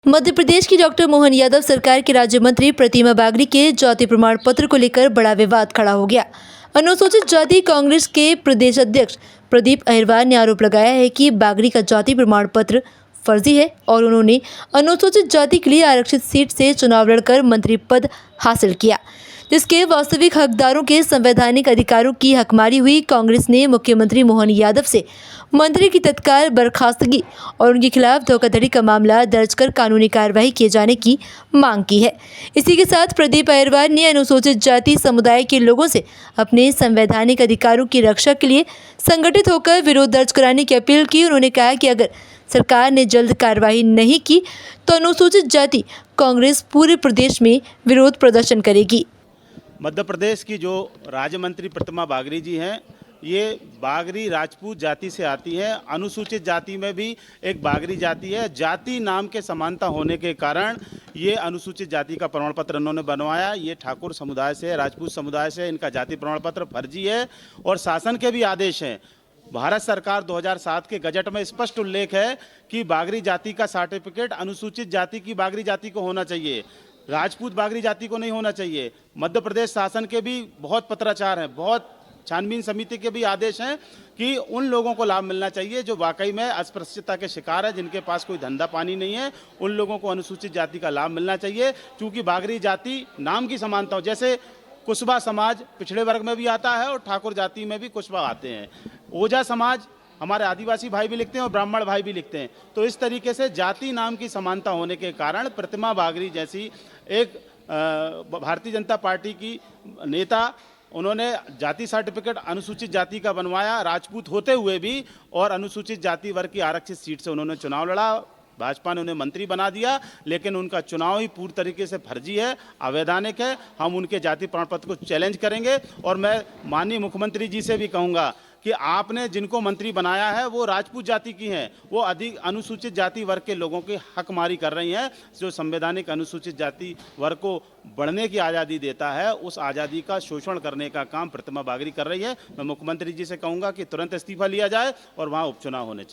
मध्य प्रदेश की डॉक्टर मोहन यादव सरकार के राज्य मंत्री प्रतिमा बागड़ी के जाति प्रमाण पत्र को लेकर बड़ा विवाद खड़ा हो गया। अनुसूचित जाति कांग्रेस के प्रदेश अध्यक्ष प्रदीप अहिरवार ने आरोप लगाया है कि बागड़ी का जाति प्रमाण पत्र फर्जी है और उन्होंने अनुसूचित जाति के लिए आरक्षित सीट से चुनाव लड़कर मंत्री पद हासिल किया, जिसके वास्तविक हकदारों के संवैधानिक अधिकारों की हकमारी हुई। कांग्रेस ने मुख्यमंत्री मोहन यादव से मंत्री की तत्काल बर्खास्तगी और उनके खिलाफ धोखाधड़ी का मामला दर्ज कर कानूनी कार्रवाई किए जाने की मांग की है। इसी के साथ प्रदीप अहिरवार ने अनुसूचित जाति समुदाय के लोगों से अपने संवैधानिक अधिकारों की रक्षा के लिए संगठित होकर विरोध दर्ज कराने की अपील की। उन्होंने कहा कि अगर सरकार ने जल्द कार्रवाई नहीं की तो अनुसूचित जाति कांग्रेस पूरे प्रदेश में विरोध प्रदर्शन करेगी। मध्य प्रदेश की जो राज्य मंत्री प्रतिमा बागड़ी जी हैं, ये बागड़ी राजपूत जाति से आती है। अनुसूचित जाति में भी एक बागड़ी जाति है। जाति नाम के समानता होने के कारण ये अनुसूचित जाति का प्रमाण पत्र इन्होंने बनवाया। ये ठाकुर समुदाय से, राजपूत समुदाय से, इनका जाति प्रमाण पत्र फर्जी है और शासन के भी आदेश हैं। भारत सरकार 2007 के गजट में स्पष्ट उल्लेख है कि बागड़ी जाति का सर्टिफिकेट अनुसूचित जाति की बागड़ी जाति को होना चाहिए, राजपूत बागड़ी जाति को नहीं होना चाहिए। मध्य प्रदेश शासन के भी बहुत पत्राचार हैं, बहुत छानबीन समिति के भी आदेश हैं कि उन लोगों को लाभ मिलना चाहिए जो वाकई में अस्पृश्यता के शिकार है, जिनके पास कोई धंधा पानी नहीं है। उन लोगों को अनुसूचित जाति का लाभ मिलना चाहिए, क्योंकि बागड़ी जाति नाम की समानता हो। जैसे कुशवा समाज पिछड़े वर्ग में भी आता है और ठाकुर जाति में भी कुशवा आते हैं। ओझा समाज हमारे आदिवासी भाई भी लिखते हैं और ब्राह्मण भाई भी लिखते हैं। तो इस तरीके से जाति नाम की समानता होने के कारण प्रतिमा बागड़ी जैसी एक भारतीय जनता पार्टी की नेता, उन्होंने जाति सर्टिफिकेट अनुसूचित जाति का बनवाया, राजपूत होते हुए भी, और अनुसूचित जाति वर्ग की आरक्षित सीट से उन्होंने चुनाव लड़ा। भाजपा ने उन्हें मंत्री बना दिया, लेकिन उनका चुनाव ही पूरी तरीके से फर्जी है, अवैधानिक है। हम उनके जाति प्रमाण पत्र को चैलेंज करेंगे और मैं माननीय मुख्यमंत्री जी से भी कहूँगा कि आपने जिनको मंत्री बनाया है वो राजपूत जाति की हैं, वो अधिक अनुसूचित जाति वर्ग के लोगों की हकमारी कर रही हैं। जो संवैधानिक अनुसूचित जाति वर्ग को बढ़ने की आज़ादी देता है, उस आज़ादी का शोषण करने का काम प्रतिमा बागड़ी कर रही है। मैं मुख्यमंत्री जी से कहूँगा कि तुरंत इस्तीफा लिया जाए और वहाँ उपचुनाव होने चाहिए।